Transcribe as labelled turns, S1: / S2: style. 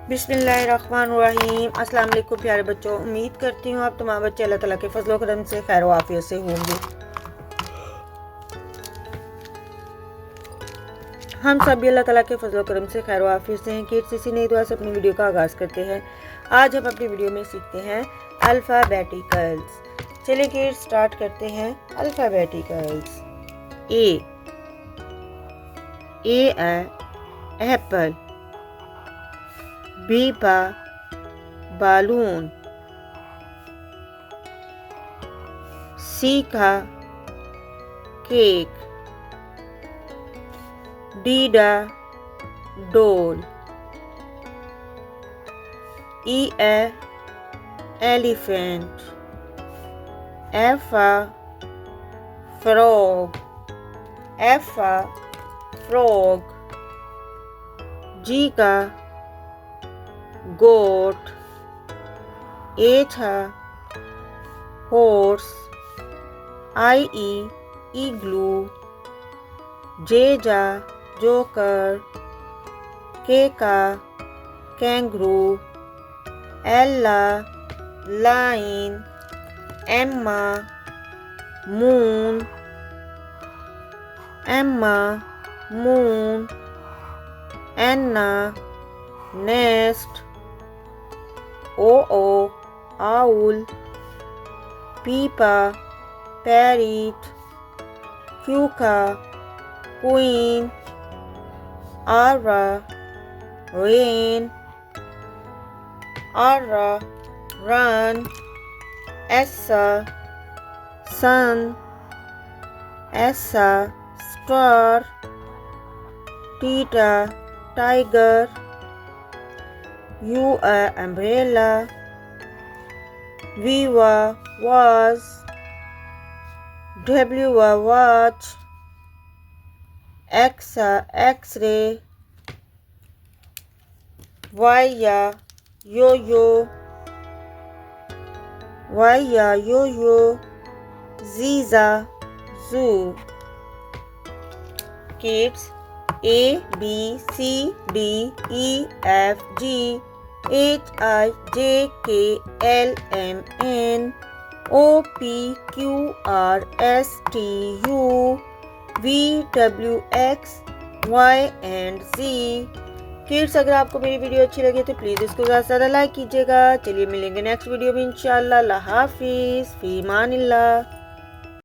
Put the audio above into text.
S1: बिस्मिल्लाहिर्रहमानिर्रहीम। अस्सलाम वालेकुम प्यारे बच्चों, उम्मीद करती हूँ आप तमाम बच्चे अल्लाह ताला के फजल करम से खैर आफियत से होंगे। हम सभी अल्लाह ताला के फजल करम से खैर आफियत से हैं। किड्स इसी नई दुआ से अपनी वीडियो का आगाज़ करते हैं। आज हम अपनी वीडियो में सीखते हैं अल्फ़ाबेटिकल्स। चलिए किड्स स्टार्ट करते हैं। अल्फ़ाबेटिकल्स। ए Apple, B balloon, C cake, D doll, E elephant, F frog, G goat, H horse, igloo, J joker, K kangaroo, L lion, M moon, N nest, O owl, P parrot, Q queen, R rain, run, S sun, star, T tiger, U umbrella, V vase, W watch, X X-ray, Y yo-yo, Z zoo. Kids, A B C D E F G H I J K L M N O P Q R S T U V W X Y and Z। Kids, अगर आपको मेरी video अच्छी लगे तो please इसको ज़्यादा से ज़्यादा लाइक कीजिएगा। चलिए मिलेंगे नेक्स्ट वीडियो में इंशाअल्लाह। अल्लाह हाफिज़, फ़ी अमानिल्लाह।